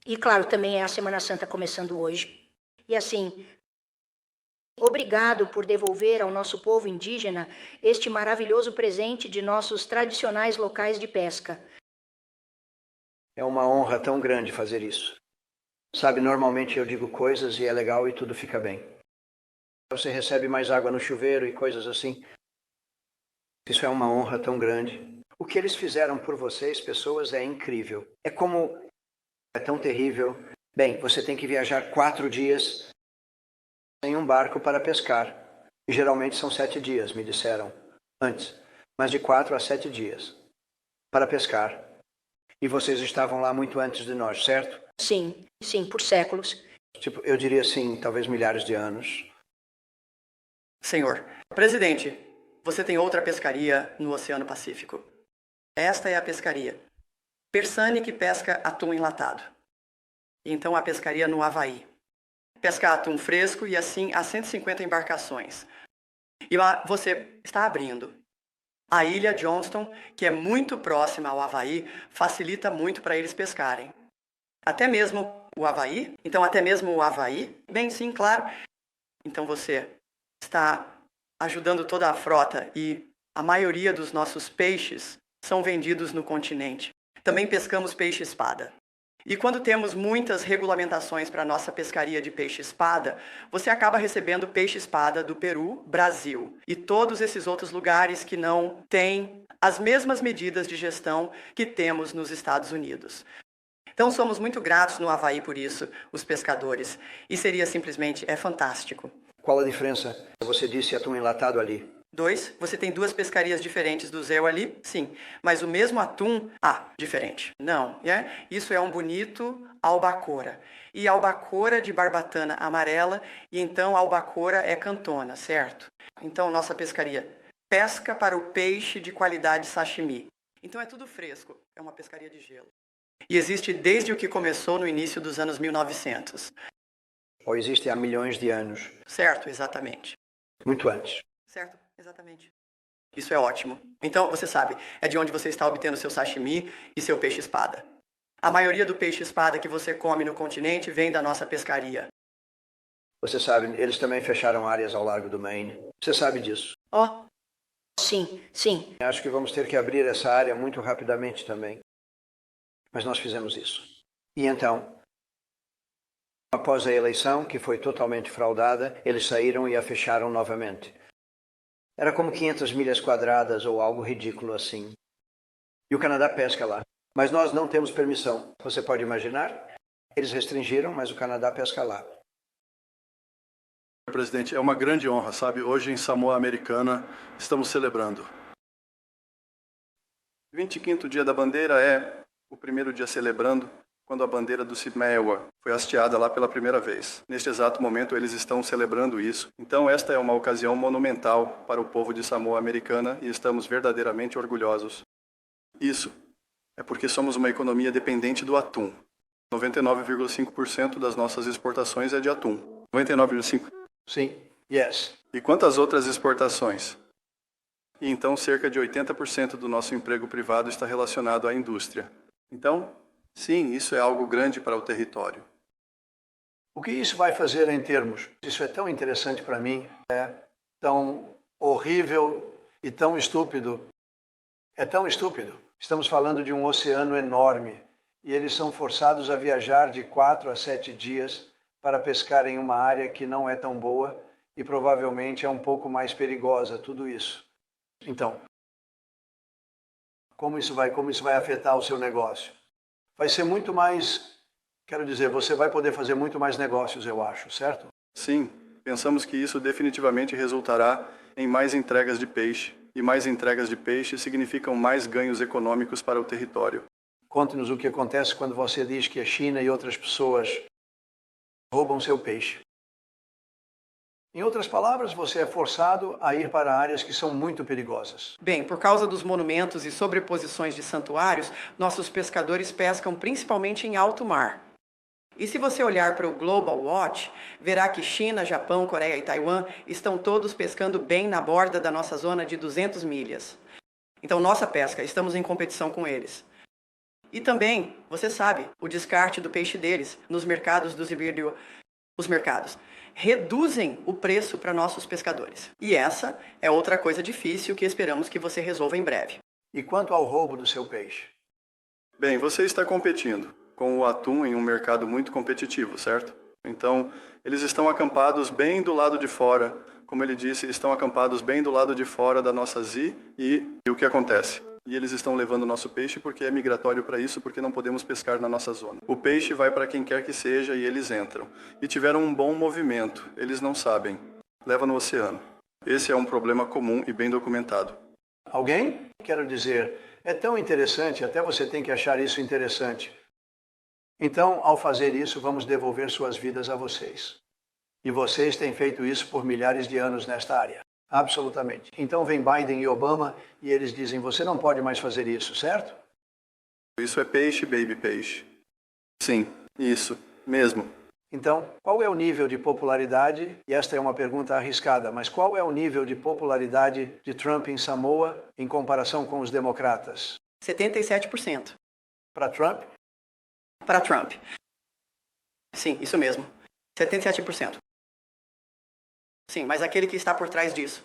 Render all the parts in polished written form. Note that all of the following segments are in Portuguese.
E claro, também é a Semana Santa começando hoje. E assim, obrigado por devolver ao nosso povo indígena este maravilhoso presente de nossos tradicionais locais de pesca. É uma honra tão grande fazer isso. Sabe, normalmente eu digo coisas e é legal e tudo fica bem. Você recebe mais água no chuveiro e coisas assim. Isso é uma honra tão grande. O que eles fizeram por vocês, pessoas, é incrível. É como... é tão terrível. Bem, você tem que viajar 4 dias em um barco para pescar. E geralmente são 7 dias, me disseram antes. Mas de 4 a 7 dias para pescar. E vocês estavam lá muito antes de nós, certo? Sim, sim, por séculos. Tipo, eu diria assim, talvez milhares de anos. Senhor presidente, você tem outra pescaria no Oceano Pacífico. Esta é a pescaria Persane, que pesca atum enlatado. E então a pescaria no Havaí. Pesca atum fresco e assim há 150 embarcações. E lá você está abrindo. A ilha Johnston, que é muito próxima ao Havaí, facilita muito para eles pescarem. Até mesmo o Havaí? Então até mesmo o Havaí? Bem, sim, claro. Então você está ajudando toda a frota e a maioria dos nossos peixes são vendidos no continente. Também pescamos peixe-espada. E quando temos muitas regulamentações para a nossa pescaria de peixe-espada, você acaba recebendo peixe-espada do Peru, Brasil e todos esses outros lugares que não têm as mesmas medidas de gestão que temos nos Estados Unidos. Então somos muito gratos no Havaí por isso, os pescadores. E seria simplesmente, é fantástico. Qual a diferença? Você disse atum enlatado ali. 2, você tem 2 pescarias diferentes do Zéu ali? Sim. Mas o mesmo atum? Diferente. Não. Isso é um bonito albacora. E albacora de barbatana amarela, e então albacora é cantona, certo? Então nossa pescaria pesca para o peixe de qualidade sashimi. Então é tudo fresco. É uma pescaria de gelo. E existe desde o que começou no início dos anos 1900. Ou existe há milhões de anos? Certo, exatamente. Muito antes. Certo, exatamente. Isso é ótimo. Então, você sabe, é de onde você está obtendo seu sashimi e seu peixe-espada. A maioria do peixe-espada que você come no continente vem da nossa pescaria. Você sabe, eles também fecharam áreas ao largo do Maine. Você sabe disso? Sim, sim. Acho que vamos ter que abrir essa área muito rapidamente também. Mas nós fizemos isso. E então, após a eleição, que foi totalmente fraudada, eles saíram e a fecharam novamente. Era como 500 milhas quadradas ou algo ridículo assim. E o Canadá pesca lá. Mas nós não temos permissão. Você pode imaginar? Eles restringiram, mas o Canadá pesca lá. Presidente, é uma grande honra, sabe? Hoje em Samoa Americana estamos celebrando. 25º dia da bandeira é o primeiro dia celebrando quando a bandeira do Samoa foi hasteada lá pela primeira vez. Neste exato momento eles estão celebrando isso. Então esta é uma ocasião monumental para o povo de Samoa Americana e estamos verdadeiramente orgulhosos. Isso é porque somos uma economia dependente do atum. 99,5% das nossas exportações é de atum. 99,5%. Sim, yes. E quantas outras exportações? E então cerca de 80% do nosso emprego privado está relacionado à indústria. Então, sim, isso é algo grande para o território. O que isso vai fazer em termos? Isso é tão interessante para mim, é tão horrível e tão estúpido. É tão estúpido. Estamos falando de um oceano enorme e eles são forçados a viajar de 4 a 7 dias para pescar em uma área que não é tão boa e provavelmente é um pouco mais perigosa, tudo isso. Então, como isso vai afetar o seu negócio? Vai ser muito mais, quero dizer, você vai poder fazer muito mais negócios, eu acho, certo? Sim, pensamos que isso definitivamente resultará em mais entregas de peixe. E mais entregas de peixe significam mais ganhos econômicos para o território. Conte-nos o que acontece quando você diz que a China e outras pessoas roubam seu peixe. Em outras palavras, você é forçado a ir para áreas que são muito perigosas. Bem, por causa dos monumentos e sobreposições de santuários, nossos pescadores pescam principalmente em alto mar. E se você olhar para o Global Watch, verá que China, Japão, Coreia e Taiwan estão todos pescando bem na borda da nossa zona de 200 milhas. Então, nossa pesca, estamos em competição com eles. E também, você sabe, o descarte do peixe deles nos mercados os mercados reduzem o preço para nossos pescadores. E essa é outra coisa difícil que esperamos que você resolva em breve. E quanto ao roubo do seu peixe? Bem, você está competindo com o atum em um mercado muito competitivo, certo? Então, eles estão acampados bem do lado de fora. Como ele disse, estão acampados bem do lado de fora da nossa ZI e o que acontece? E eles estão levando o nosso peixe porque é migratório para isso, porque não podemos pescar na nossa zona. O peixe vai para quem quer que seja e eles entram. E tiveram um bom movimento, eles não sabem. Leva no oceano. Esse é um problema comum e bem documentado. Alguém? Quero dizer, é tão interessante, até você tem que achar isso interessante. Então, ao fazer isso, vamos devolver suas vidas a vocês. E vocês têm feito isso por milhares de anos nesta área. Absolutamente. Então vem Biden e Obama e eles dizem, você não pode mais fazer isso, certo? Isso é peixe, baby peixe. Sim, isso, mesmo. Então, qual é o nível de popularidade? E esta é uma pergunta arriscada, mas qual é o nível de popularidade de Trump em Samoa em comparação com os democratas? 77%. Para Trump? Para Trump. Sim, isso mesmo. 77%. Sim, mas aquele que está por trás disso.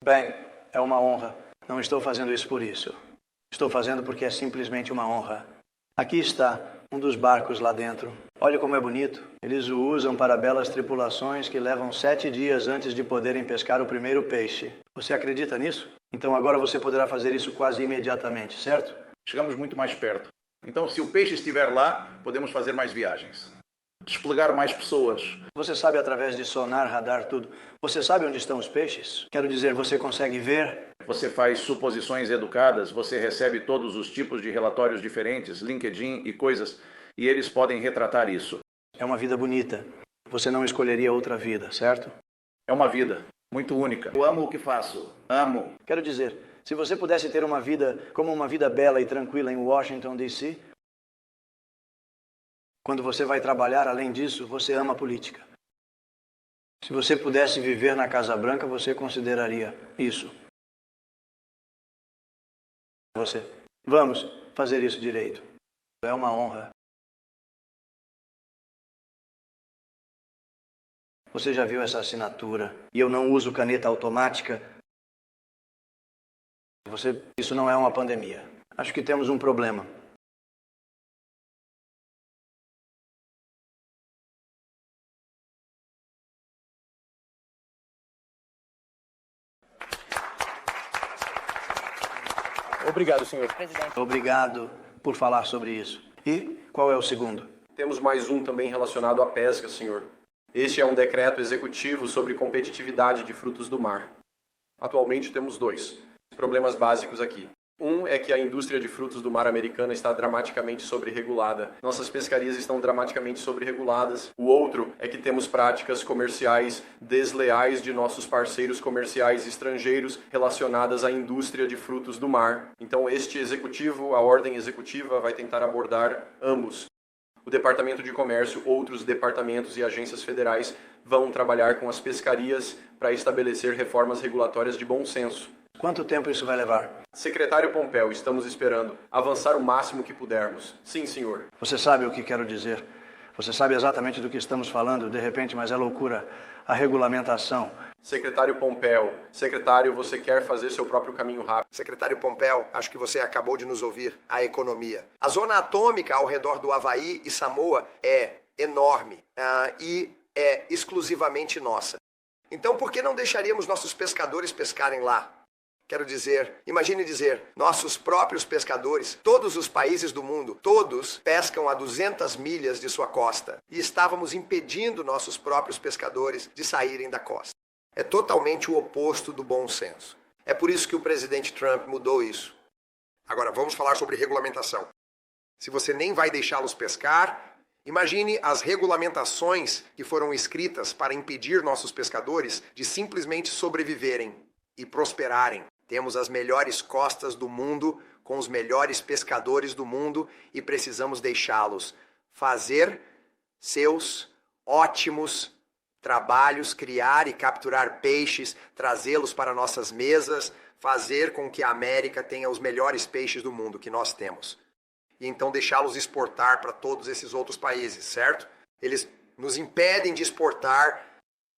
Bem, é uma honra. Não estou fazendo isso por isso. Estou fazendo porque é simplesmente uma honra. Aqui está um dos barcos lá dentro. Olha como é bonito. Eles o usam para belas tripulações que levam 7 dias antes de poderem pescar o primeiro peixe. Você acredita nisso? Então agora você poderá fazer isso quase imediatamente, certo? Chegamos muito mais perto. Então, se o peixe estiver lá, podemos fazer mais viagens. Desplegar mais pessoas. Você sabe através de sonar, radar, tudo. Você sabe onde estão os peixes? Quero dizer, você consegue ver? Você faz suposições educadas, você recebe todos os tipos de relatórios diferentes, LinkedIn e coisas, e eles podem retratar isso. É uma vida bonita. Você não escolheria outra vida, certo? É uma vida muito única. Eu amo o que faço. Amo. Quero dizer, se você pudesse ter uma vida como uma vida bela e tranquila em Washington, D.C., quando você vai trabalhar, além disso, você ama a política. Se você pudesse viver na Casa Branca, você consideraria isso. Você. Vamos fazer isso direito. É uma honra. Você já viu essa assinatura? E eu não uso caneta automática. Isso não é uma pandemia. Acho que temos um problema. Obrigado, senhor. Obrigado por falar sobre isso. E qual é o segundo? Temos mais um também relacionado à pesca, senhor. Este é um decreto executivo sobre competitividade de frutos do mar. Atualmente temos 2 problemas básicos aqui. Um é que a indústria de frutos do mar americana está dramaticamente sobreregulada. Nossas pescarias estão dramaticamente sobrereguladas. O outro é que temos práticas comerciais desleais de nossos parceiros comerciais estrangeiros relacionadas à indústria de frutos do mar. Então, este executivo, a ordem executiva, vai tentar abordar ambos. O Departamento de Comércio, outros departamentos e agências federais vão trabalhar com as pescarias para estabelecer reformas regulatórias de bom senso. Quanto tempo isso vai levar? Secretário Pompeu, estamos esperando avançar o máximo que pudermos. Sim, senhor. Você sabe o que quero dizer. Você sabe exatamente do que estamos falando, de repente, mas é loucura. A regulamentação. Secretário Pompeu, secretário, você quer fazer seu próprio caminho rápido. Secretário Pompeu, acho que você acabou de nos ouvir. A economia. A zona atômica ao redor do Havaí e Samoa é enorme e é exclusivamente nossa. Então, por que não deixaríamos nossos pescadores pescarem lá? Quero dizer, imagine dizer, nossos próprios pescadores, todos os países do mundo, todos pescam a 200 milhas de sua costa. E estávamos impedindo nossos próprios pescadores de saírem da costa. É totalmente o oposto do bom senso. É por isso que o presidente Trump mudou isso. Agora, vamos falar sobre regulamentação. Se você nem vai deixá-los pescar, imagine as regulamentações que foram escritas para impedir nossos pescadores de simplesmente sobreviverem e prosperarem. Temos as melhores costas do mundo, com os melhores pescadores do mundo e precisamos deixá-los fazer seus ótimos trabalhos, criar e capturar peixes, trazê-los para nossas mesas, fazer com que a América tenha os melhores peixes do mundo que nós temos. e então deixá-los exportar para todos esses outros países, certo? Eles nos impedem de exportar.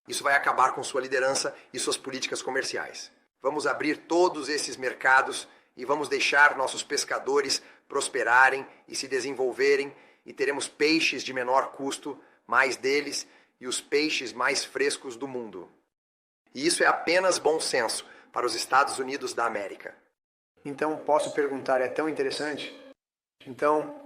Isso vai acabar com sua liderança e suas políticas comerciais. Vamos abrir todos esses mercados e vamos deixar nossos pescadores prosperarem e se desenvolverem, e teremos peixes de menor custo, mais deles, e os peixes mais frescos do mundo. E isso é apenas bom senso para os Estados Unidos da América. Então, posso perguntar, é tão interessante? Então,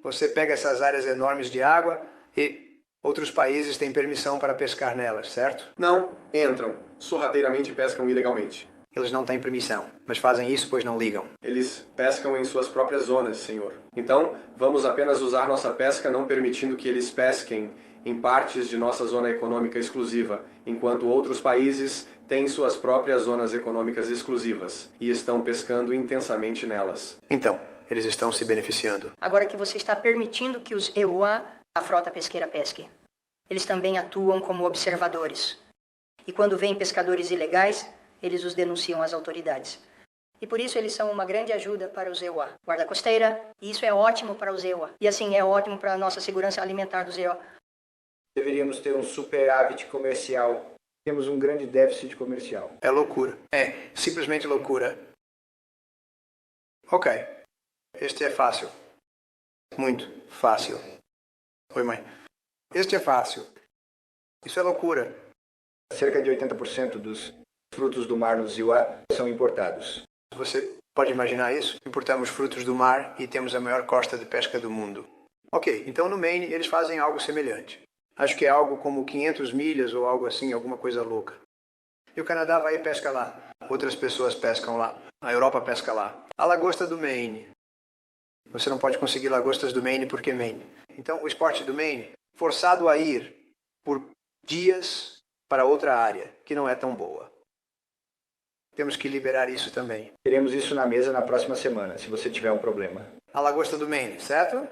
você pega essas áreas enormes de água e outros países têm permissão para pescar nelas, certo? Não, entram. Sorrateiramente pescam ilegalmente. Eles não têm permissão, mas fazem isso pois não ligam. Eles pescam em suas próprias zonas, senhor. Então, vamos apenas usar nossa pesca, não permitindo que eles pesquem em partes de nossa zona econômica exclusiva, enquanto outros países têm suas próprias zonas econômicas exclusivas e estão pescando intensamente nelas. Então, eles estão se beneficiando. Agora que você está permitindo que os EUA, a frota pesqueira, pesque, eles também atuam como observadores. E quando vêm pescadores ilegais, eles os denunciam às autoridades. E por isso eles são uma grande ajuda para os EUA. Guarda costeira, e isso é ótimo para os EUA. E assim, é ótimo para a nossa segurança alimentar dos EUA. Deveríamos ter um superávit comercial. Temos um grande déficit comercial. É loucura. É simplesmente loucura. Ok. Este é fácil. Muito fácil. Oi, mãe. Este é fácil. Isso é loucura. Cerca de 80% dos frutos do mar nos IUA são importados. Você pode imaginar isso? Importamos frutos do mar e temos a maior costa de pesca do mundo. Ok, então no Maine eles fazem algo semelhante. Acho que é algo como 500 milhas ou algo assim, alguma coisa louca. E o Canadá vai e pesca lá. Outras pessoas pescam lá. A Europa pesca lá. A lagosta do Maine. Você não pode conseguir lagostas do Maine porque Maine. Então o esporte do Maine, forçado a ir por dias para outra área, que não é tão boa. Temos que liberar isso também. Teremos isso na mesa na próxima semana, se você tiver um problema. A lagosta do Maine, certo?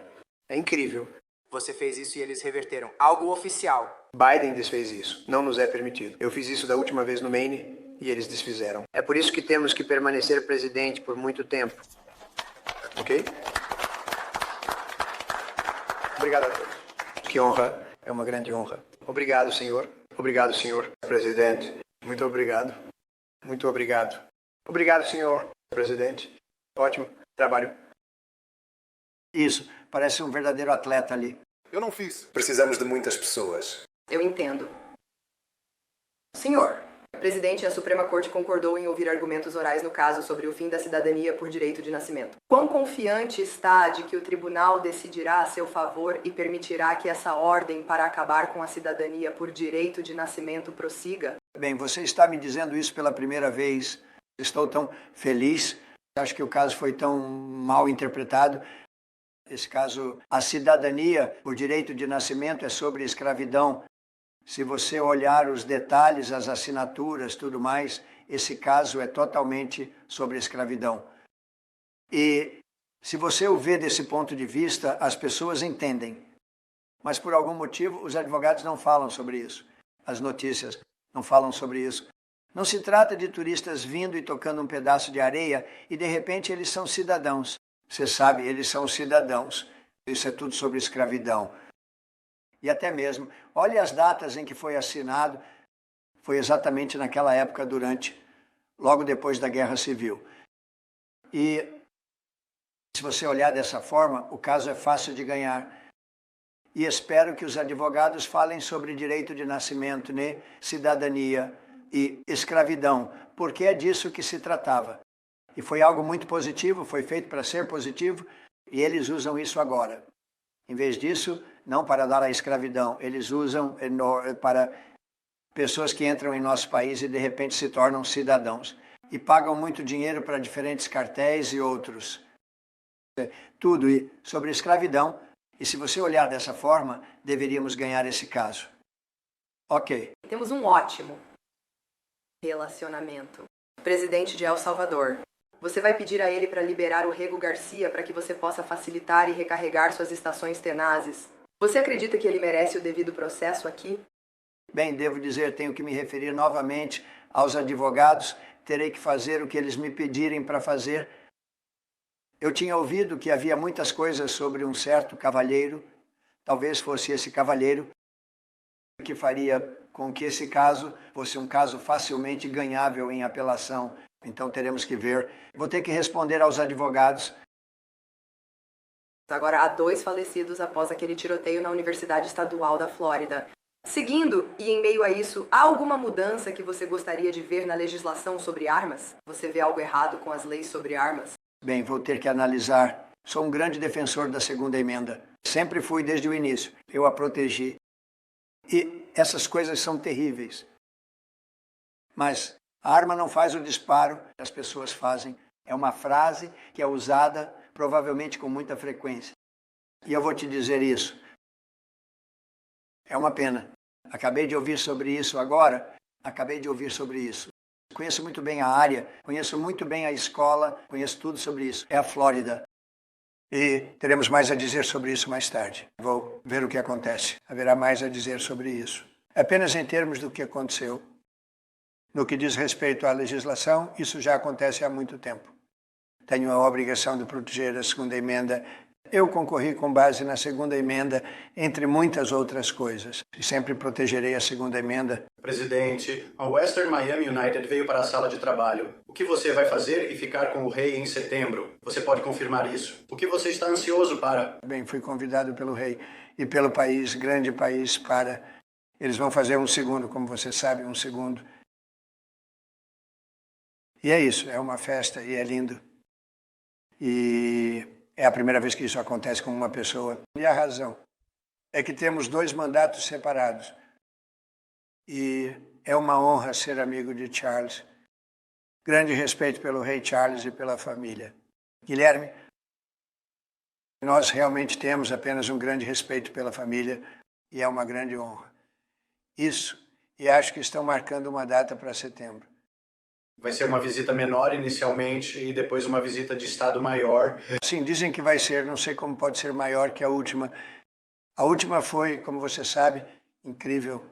É incrível. Você fez isso e eles reverteram. Algo oficial. Biden desfez isso. Não nos é permitido. Eu fiz isso da última vez no Maine e eles desfizeram. É por isso que temos que permanecer presidente por muito tempo. Ok? Obrigado a todos. Que honra. É uma grande honra. Obrigado, senhor. Obrigado, senhor presidente. Muito obrigado. Muito obrigado. Obrigado, senhor presidente. Ótimo trabalho. Isso. Parece um verdadeiro atleta ali. Eu não fiz. Precisamos de muitas pessoas. Eu entendo. Senhor, o presidente e a Suprema Corte concordou em ouvir argumentos orais no caso sobre o fim da cidadania por direito de nascimento. Quão confiante está de que o tribunal decidirá a seu favor e permitirá que essa ordem para acabar com a cidadania por direito de nascimento prossiga? Bem, você está me dizendo isso pela primeira vez. Estou tão feliz. Acho que o caso foi tão mal interpretado. Esse caso, a cidadania por direito de nascimento é sobre escravidão. Se você olhar os detalhes, as assinaturas, tudo mais, esse caso é totalmente sobre escravidão. E se você o vê desse ponto de vista, as pessoas entendem. Mas por algum motivo, os advogados não falam sobre isso. As notícias não falam sobre isso. Não se trata de turistas vindo e tocando um pedaço de areia e de repente eles são cidadãos. Você sabe, eles são cidadãos. Isso é tudo sobre escravidão. E até mesmo, olhe as datas em que foi assinado. Foi exatamente naquela época, logo depois da Guerra Civil. E se você olhar dessa forma, o caso é fácil de ganhar. E espero que os advogados falem sobre direito de nascimento, né? Cidadania e escravidão, porque é disso que se tratava. E foi algo muito positivo, foi feito para ser positivo, e eles usam isso agora. Em vez disso, não para dar a escravidão, eles usam para pessoas que entram em nosso país e de repente se tornam cidadãos. E pagam muito dinheiro para diferentes cartéis e outros. Tudo sobre escravidão. E se você olhar dessa forma, deveríamos ganhar esse caso. Ok. Temos um ótimo relacionamento. Presidente de El Salvador. Você vai pedir a ele para liberar o Rego Garcia para que você possa facilitar e recarregar suas estações tenazes. Você acredita que ele merece o devido processo aqui? Bem, devo dizer, tenho que me referir novamente aos advogados. Terei que fazer o que eles me pedirem para fazer. Eu tinha ouvido que havia muitas coisas sobre um certo cavalheiro, talvez fosse esse cavalheiro que faria com que esse caso fosse um caso facilmente ganhável em apelação. Então teremos que ver. Vou ter que responder aos advogados. Agora, há 2 falecidos após aquele tiroteio na Universidade Estadual da Flórida. Seguindo, e em meio a isso, há alguma mudança que você gostaria de ver na legislação sobre armas? Você vê algo errado com as leis sobre armas? Bem, vou ter que analisar. Sou um grande defensor da segunda emenda. Sempre fui desde o início. Eu a protegi. E essas coisas são terríveis. Mas a arma não faz o disparo, as pessoas fazem. É uma frase que é usada provavelmente com muita frequência. E eu vou te dizer isso. É uma pena. Acabei de ouvir sobre isso agora. Acabei de ouvir sobre isso. Conheço muito bem a área, conheço muito bem a escola, conheço tudo sobre isso. É a Flórida. E teremos mais a dizer sobre isso mais tarde. Vou ver o que acontece. Haverá mais a dizer sobre isso. Apenas em termos do que aconteceu. No que diz respeito à legislação, isso já acontece há muito tempo. Tenho a obrigação de proteger a segunda emenda. Eu concorri com base na segunda emenda, entre muitas outras coisas. E sempre protegerei a segunda emenda. Presidente, a Western Miami United veio para a sala de trabalho. O que você vai fazer e ficar com o rei em setembro? Você pode confirmar isso? O que você está ansioso para? Bem, fui convidado pelo rei e pelo país, grande país, para... Eles vão fazer um segundo, como você sabe, um segundo. E é isso, é uma festa e é lindo. E é a primeira vez que isso acontece com uma pessoa. E a razão é que temos 2 mandatos separados. E é uma honra ser amigo de Charles. Grande respeito pelo rei Charles e pela família. Guilherme, nós realmente temos apenas um grande respeito pela família e é uma grande honra. Isso, e acho que estão marcando uma data para setembro. Vai ser uma visita menor inicialmente e depois uma visita de estado maior. Sim, dizem que vai ser, não sei como pode ser maior que a última. A última foi, como você sabe, incrível.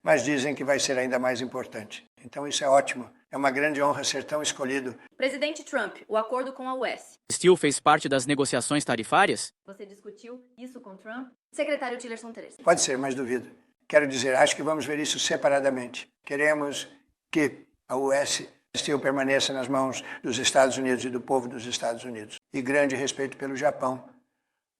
Mas dizem que vai ser ainda mais importante. Então isso é ótimo. É uma grande honra ser tão escolhido. Presidente Trump, o acordo com a US. Steel fez parte das negociações tarifárias? Você discutiu isso com Trump? Secretário Tillerson Teresa. Pode ser, mas duvido. Quero dizer, acho que vamos ver isso separadamente. Queremos que a US Steel permaneça nas mãos dos Estados Unidos e do povo dos Estados Unidos. E grande respeito pelo Japão.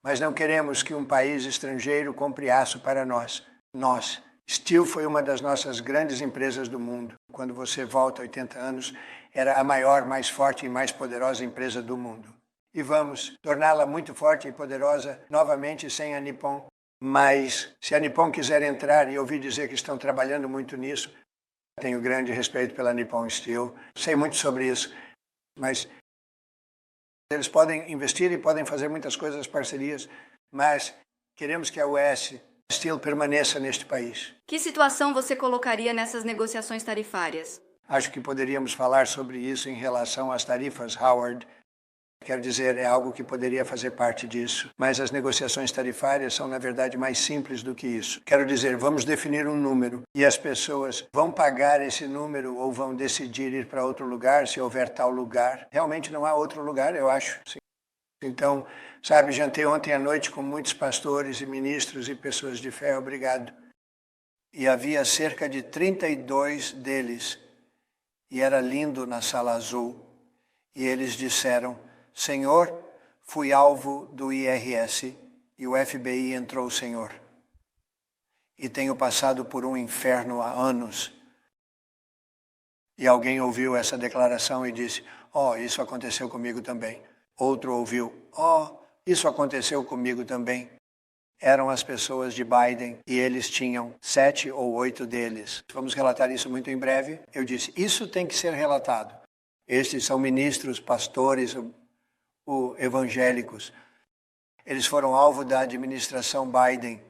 Mas não queremos que um país estrangeiro compre aço para nós. Nós. Steel foi uma das nossas grandes empresas do mundo. Quando você volta 80 anos, era a maior, mais forte e mais poderosa empresa do mundo. E vamos torná-la muito forte e poderosa novamente sem a Nippon. Mas se a Nippon quiser entrar, e ouvi dizer que estão trabalhando muito nisso, tenho grande respeito pela Nippon Steel. Sei muito sobre isso, mas eles podem investir e podem fazer muitas coisas, parcerias, mas queremos que a US Steel permaneça neste país. Que situação você colocaria nessas negociações tarifárias? Acho que poderíamos falar sobre isso em relação às tarifas, Howard. Quero dizer, é algo que poderia fazer parte disso. Mas as negociações tarifárias são, na verdade, mais simples do que isso. Quero dizer, vamos definir um número e as pessoas vão pagar esse número ou vão decidir ir para outro lugar, se houver tal lugar. Realmente não há outro lugar, eu acho. Sim. Então, sabe, jantei ontem à noite com muitos pastores e ministros e pessoas de fé, obrigado. E havia cerca de 32 deles. E era lindo na sala azul. E eles disseram: Senhor, fui alvo do IRS e o FBI entrou, Senhor. E tenho passado por um inferno há anos. E alguém ouviu essa declaração e disse: oh, isso aconteceu comigo também. Outro ouviu: oh, isso aconteceu comigo também. Eram as pessoas de Biden e eles tinham 7 ou 8 deles. Vamos relatar isso muito em breve. Eu disse: isso tem que ser relatado. Estes são ministros, pastores, evangélicos. Eles foram alvo da administração Biden,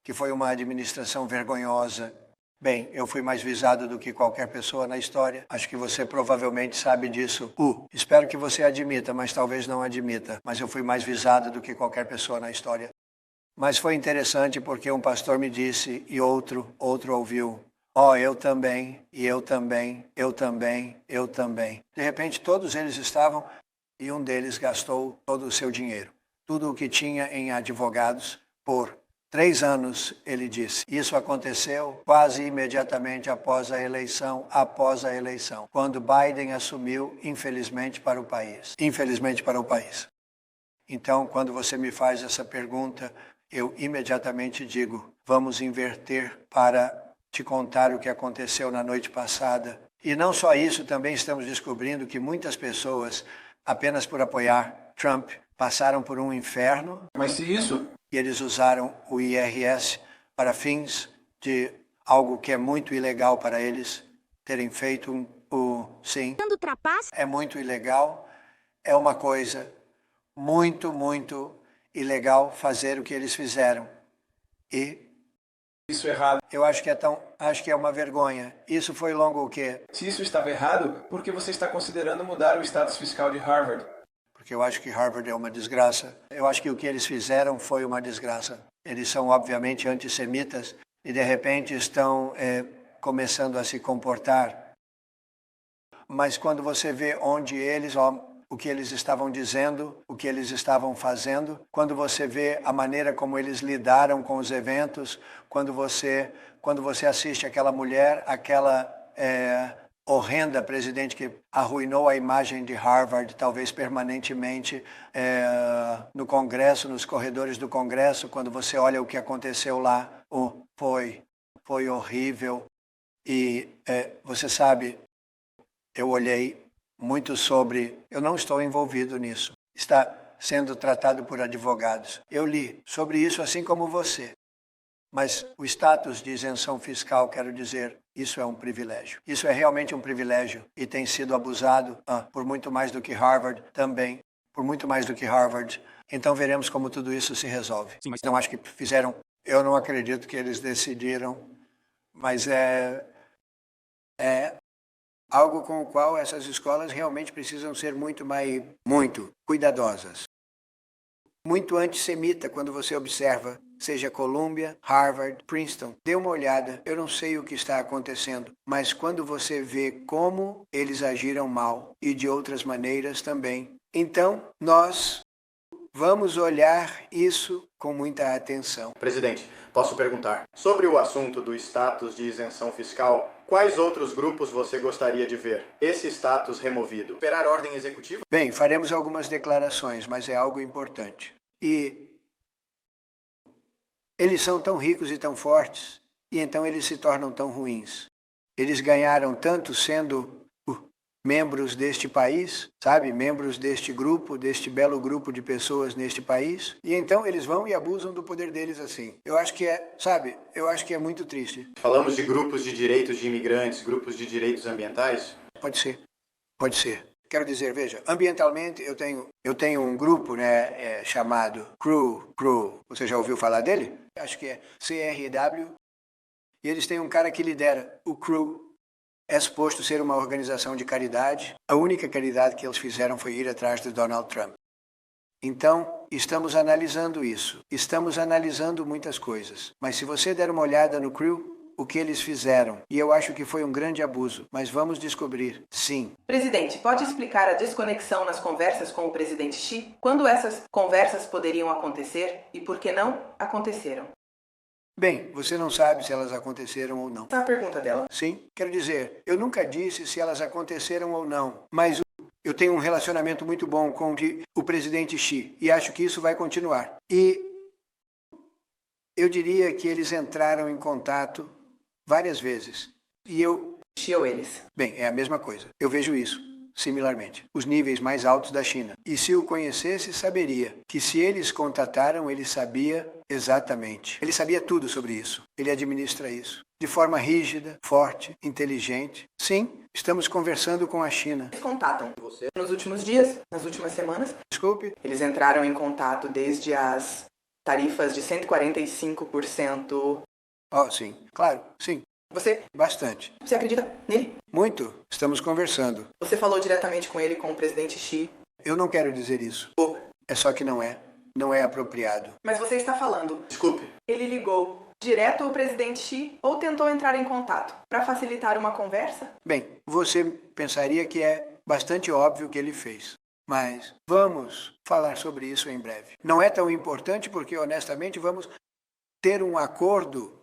que foi uma administração vergonhosa. Bem, eu fui mais visado do que qualquer pessoa na história. Acho que você provavelmente sabe disso. Espero que você admita, mas talvez não admita. Mas eu fui mais visado do que qualquer pessoa na história. Mas foi interessante porque um pastor me disse e outro ouviu: oh, eu também, e eu também, eu também, eu também. De repente, todos eles estavam e um deles gastou todo o seu dinheiro, tudo o que tinha em advogados por 3 anos, ele disse. Isso aconteceu quase imediatamente após a eleição, quando Biden assumiu, infelizmente para o país. Então, quando você me faz essa pergunta, eu imediatamente digo, vamos inverter para te contar o que aconteceu na noite passada. E não só isso, também estamos descobrindo que muitas pessoas, apenas por apoiar Trump, passaram por um inferno. Mas se isso... E eles usaram o IRS para fins de algo que é muito ilegal para eles terem feito sim. É muito ilegal, é uma coisa muito, muito ilegal fazer o que eles fizeram. E isso errado. Eu acho que é uma vergonha. Isso foi longo o quê? Se isso estava errado, por que você está considerando mudar o status fiscal de Harvard? Porque eu acho que Harvard é uma desgraça. Eu acho que o que eles fizeram foi uma desgraça. Eles são obviamente antissemitas e de repente estão começando a se comportar. Mas quando você vê onde eles, o que eles estavam dizendo, o que eles estavam fazendo, quando você vê a maneira como eles lidaram com os eventos, quando você assiste aquela mulher, aquela horrenda presidente que arruinou a imagem de Harvard, talvez permanentemente, no Congresso, nos corredores do Congresso, quando você olha o que aconteceu lá, foi horrível. E você sabe, eu olhei muito sobre... Eu não estou envolvido nisso. Está sendo tratado por advogados. Eu li sobre isso assim como você. Mas o status de isenção fiscal, quero dizer, isso é um privilégio. Isso é realmente um privilégio e tem sido abusado por muito mais do que Harvard também, por muito mais do que Harvard. Então veremos como tudo isso se resolve. Sim, mas não acho que fizeram... Eu não acredito que eles decidiram, mas é algo com o qual essas escolas realmente precisam ser muito cuidadosas. Muito antissemita quando você observa, seja Columbia, Harvard, Princeton. Dê uma olhada, eu não sei o que está acontecendo, mas quando você vê como eles agiram mal e de outras maneiras também, então nós vamos olhar isso com muita atenção. Presidente, posso perguntar? Sobre o assunto do status de isenção fiscal, quais outros grupos você gostaria de ver esse status removido? Esperar ordem executiva? Bem, faremos algumas declarações, mas é algo importante. E eles são tão ricos e tão fortes, e então eles se tornam tão ruins. Eles ganharam tanto sendo membros deste país, sabe? Membros deste grupo, deste belo grupo de pessoas neste país. E então eles vão e abusam do poder deles assim. Eu acho que eu acho que é muito triste. Falamos de grupos de direitos de imigrantes, grupos de direitos ambientais? Pode ser. Quero dizer, veja, ambientalmente eu tenho um grupo, né, chamado CREW. Você já ouviu falar dele? Acho que é CRW. E eles têm um cara que lidera o CREW. É suposto ser uma organização de caridade. A única caridade que eles fizeram foi ir atrás de Donald Trump. Então, estamos analisando isso. Estamos analisando muitas coisas. Mas se você der uma olhada no CREW, o que eles fizeram, e eu acho que foi um grande abuso, mas vamos descobrir, sim. Presidente, pode explicar a desconexão nas conversas com o presidente Xi? Quando essas conversas poderiam acontecer e por que não aconteceram? Bem, você não sabe se elas aconteceram ou não. A pergunta dela. Sim, quero dizer, eu nunca disse se elas aconteceram ou não, mas eu tenho um relacionamento muito bom com o presidente Xi e acho que isso vai continuar. E eu diria que eles entraram em contato várias vezes. E eu... Xi ou eles? Bem, é a mesma coisa. Eu vejo isso, similarmente. Os níveis mais altos da China. E se o conhecesse, saberia que se eles contataram, ele sabia exatamente. Ele sabia tudo sobre isso. Ele administra isso. De forma rígida, forte, inteligente. Sim, estamos conversando com a China. Eles contatam você nos últimos dias, nas últimas semanas? Desculpe? Eles entraram em contato desde as tarifas de 145%. Oh, sim. Claro, sim. Você? Bastante. Você acredita nele? Muito. Estamos conversando. Você falou diretamente com ele, com o presidente Xi? Eu não quero dizer isso. É só que não é. Não é apropriado. Mas você está falando. Desculpe. Ele ligou direto ao presidente Xi ou tentou entrar em contato para facilitar uma conversa? Bem, você pensaria que é bastante óbvio que ele fez. Mas vamos falar sobre isso em breve. Não é tão importante porque, honestamente, vamos ter um acordo.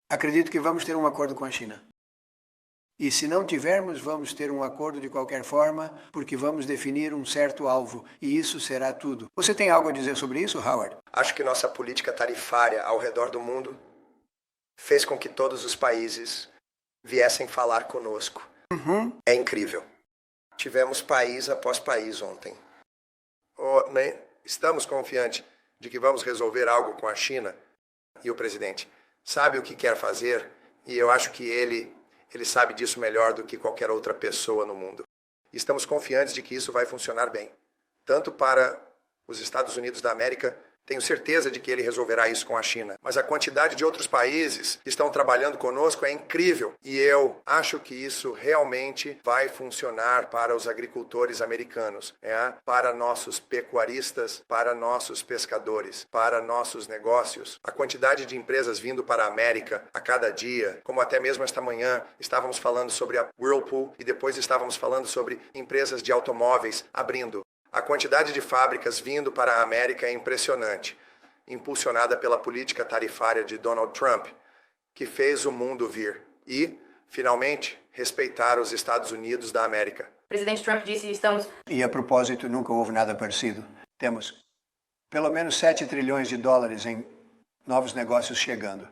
Acredito que vamos ter um acordo com a China. E se não tivermos, vamos ter um acordo de qualquer forma, porque vamos definir um certo alvo. E isso será tudo. Você tem algo a dizer sobre isso, Howard? Acho que nossa política tarifária ao redor do mundo fez com que todos os países viessem falar conosco. É incrível. Tivemos país após país ontem. Estamos confiantes de que vamos resolver algo com a China. E o presidente sabe o que quer fazer, e eu acho que ele sabe disso melhor do que qualquer outra pessoa no mundo. Estamos confiantes de que isso vai funcionar bem. Tanto para os Estados Unidos da América, tenho certeza de que ele resolverá isso com a China. Mas a quantidade de outros países que estão trabalhando conosco é incrível. E eu acho que isso realmente vai funcionar para os agricultores americanos, para nossos pecuaristas, para nossos pescadores, para nossos negócios. A quantidade de empresas vindo para a América a cada dia, como até mesmo esta manhã, estávamos falando sobre a Whirlpool e depois estávamos falando sobre empresas de automóveis abrindo. A quantidade de fábricas vindo para a América é impressionante, impulsionada pela política tarifária de Donald Trump, que fez o mundo vir e, finalmente, respeitar os Estados Unidos da América. O presidente Trump disse que estamos... E a propósito, nunca houve nada parecido. Temos pelo menos 7 trilhões de dólares em novos negócios chegando.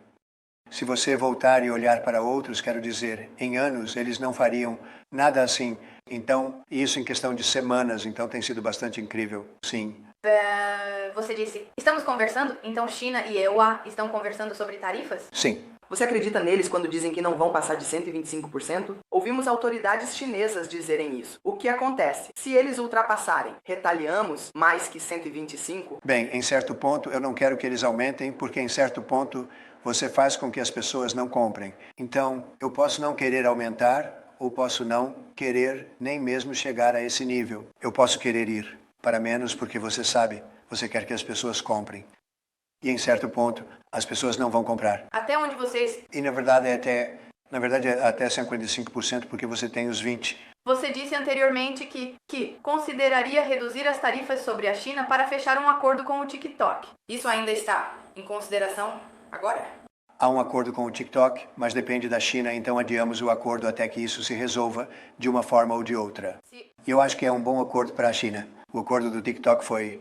Se você voltar e olhar para outros, quero dizer, em anos eles não fariam nada assim. Então, isso em questão de semanas, então tem sido bastante incrível, sim. Você disse, estamos conversando? Então China e EUA estão conversando sobre tarifas? Sim. Você acredita neles quando dizem que não vão passar de 125%? Ouvimos autoridades chinesas dizerem isso. O que acontece? Se eles ultrapassarem, retaliamos mais que 125%? Bem, em certo ponto eu não quero que eles aumentem, porque em certo ponto você faz com que as pessoas não comprem. Então, eu posso não querer aumentar, ou posso não querer nem mesmo chegar a esse nível. Eu posso querer ir para menos porque você sabe, você quer que as pessoas comprem. E em certo ponto, as pessoas não vão comprar. Até onde vocês... E na verdade é até 55% porque você tem os 20%. Você disse anteriormente que consideraria reduzir as tarifas sobre a China para fechar um acordo com o TikTok. Isso ainda está em consideração agora? Há um acordo com o TikTok, mas depende da China, então adiamos o acordo até que isso se resolva de uma forma ou de outra. E eu acho que é um bom acordo para a China. O acordo do TikTok foi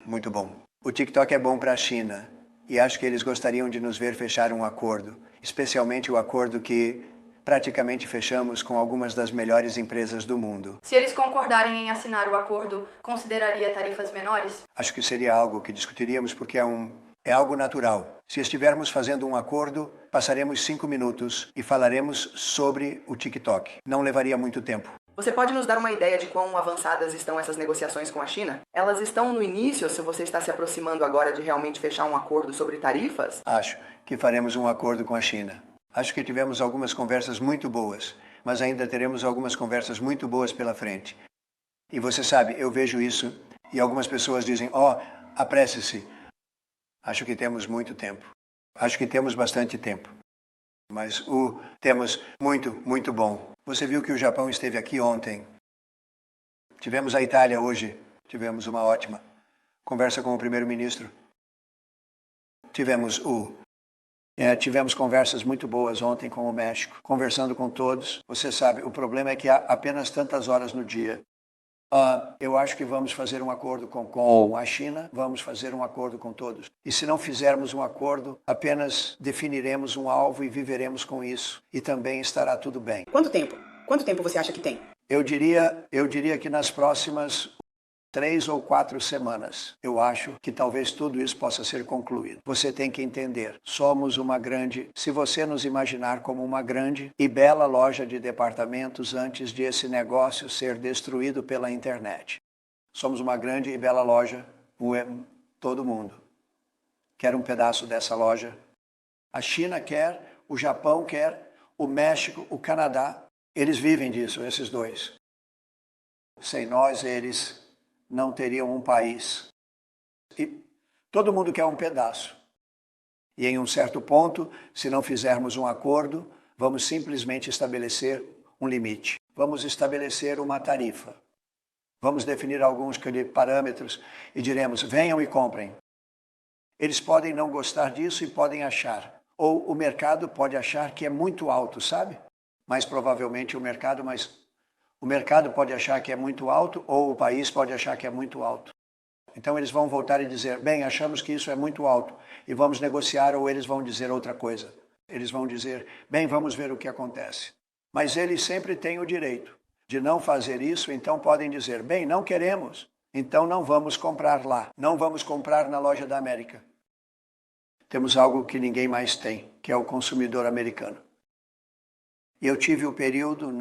muito bom. O TikTok é bom para a China e acho que eles gostariam de nos ver fechar um acordo, especialmente o acordo que praticamente fechamos com algumas das melhores empresas do mundo. Se eles concordarem em assinar o acordo, consideraria tarifas menores? Acho que seria algo que discutiríamos porque é algo natural. Se estivermos fazendo um acordo, passaremos 5 minutos e falaremos sobre o TikTok. Não levaria muito tempo. Você pode nos dar uma ideia de quão avançadas estão essas negociações com a China? Elas estão no início, se você está se aproximando agora de realmente fechar um acordo sobre tarifas? Acho que faremos um acordo com a China. Acho que tivemos algumas conversas muito boas, mas ainda teremos algumas conversas muito boas pela frente. E você sabe, eu vejo isso e algumas pessoas dizem, apresse-se. Acho que temos muito tempo. Acho que temos bastante tempo. Mas temos muito bom. Você viu que o Japão esteve aqui ontem. Tivemos a Itália hoje. Tivemos uma ótima conversa com o primeiro-ministro. Tivemos conversas muito boas ontem com o México, conversando com todos. Você sabe, o problema é que há apenas tantas horas no dia. Eu acho que vamos fazer um acordo com a China, vamos fazer um acordo com todos. E se não fizermos um acordo, apenas definiremos um alvo e viveremos com isso. E também estará tudo bem. Quanto tempo? Quanto tempo você acha que tem? Eu diria que nas próximas 3 ou 4 semanas, eu acho que talvez tudo isso possa ser concluído. Você tem que entender, somos se você nos imaginar como uma grande e bela loja de departamentos antes de esse negócio ser destruído pela internet. Somos uma grande e bela loja, todo mundo quer um pedaço dessa loja. A China quer, o Japão quer, o México, o Canadá, eles vivem disso, esses dois. Sem nós, eles não teriam um país. E todo mundo quer um pedaço. E em um certo ponto, se não fizermos um acordo, vamos simplesmente estabelecer um limite. Vamos estabelecer uma tarifa. Vamos definir alguns parâmetros e diremos, venham e comprem. Eles podem não gostar disso e podem achar. Ou o mercado pode achar que é muito alto, sabe? Mais provavelmente o mercado pode achar que é muito alto ou o país pode achar que é muito alto. Então eles vão voltar e dizer, bem, achamos que isso é muito alto e vamos negociar, ou eles vão dizer outra coisa. Eles vão dizer, bem, vamos ver o que acontece. Mas eles sempre têm o direito de não fazer isso, então podem dizer, bem, não queremos, então não vamos comprar lá, não vamos comprar na loja da América. Temos algo que ninguém mais tem, que é o consumidor americano. E eu tive o período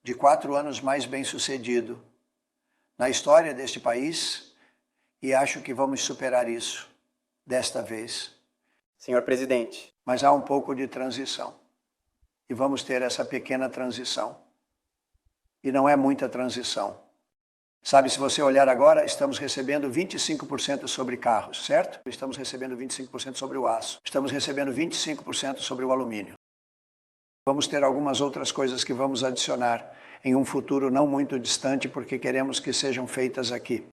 de 4 anos mais bem-sucedido na história deste país e acho que vamos superar isso desta vez. Senhor presidente. Mas há um pouco de transição. E vamos ter essa pequena transição. E não é muita transição. Sabe, se você olhar agora, estamos recebendo 25% sobre carros, certo? Estamos recebendo 25% sobre o aço. Estamos recebendo 25% sobre o alumínio. Vamos ter algumas outras coisas que vamos adicionar em um futuro não muito distante, porque queremos que sejam feitas aqui.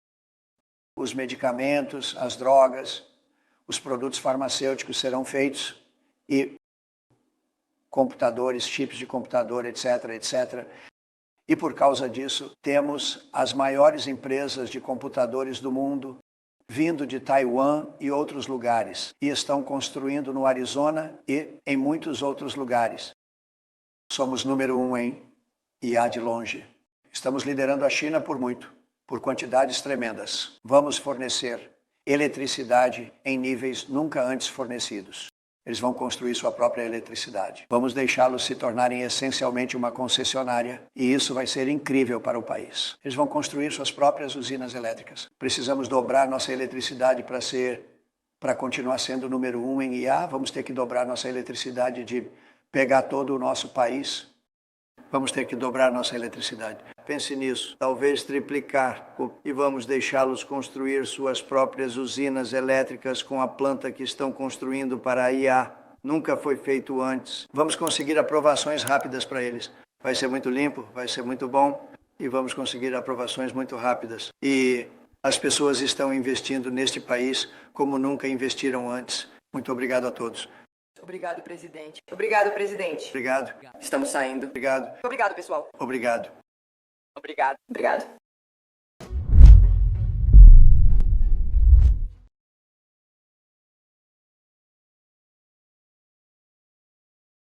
Os medicamentos, as drogas, os produtos farmacêuticos serão feitos e computadores, chips de computador, etc., etc. E por causa disso, temos as maiores empresas de computadores do mundo vindo de Taiwan e outros lugares. E estão construindo no Arizona e em muitos outros lugares. Somos número 1 em IA de longe. Estamos liderando a China por muito, por quantidades tremendas. Vamos fornecer eletricidade em níveis nunca antes fornecidos. Eles vão construir sua própria eletricidade. Vamos deixá-los se tornarem essencialmente uma concessionária e isso vai ser incrível para o país. Eles vão construir suas próprias usinas elétricas. Precisamos dobrar nossa eletricidade para continuar sendo o número 1 em IA. Vamos ter que dobrar nossa eletricidade de pegar todo o nosso país. Vamos ter que dobrar nossa eletricidade. Pense nisso. Talvez triplicar. E vamos deixá-los construir suas próprias usinas elétricas com a planta que estão construindo para a IA. Nunca foi feito antes. Vamos conseguir aprovações rápidas para eles. Vai ser muito limpo, vai ser muito bom e vamos conseguir aprovações muito rápidas. E as pessoas estão investindo neste país como nunca investiram antes. Muito obrigado a todos. Obrigado, presidente. Obrigado, presidente. Obrigado. Estamos saindo. Obrigado. Obrigado, pessoal. Obrigado. Obrigado. Obrigado.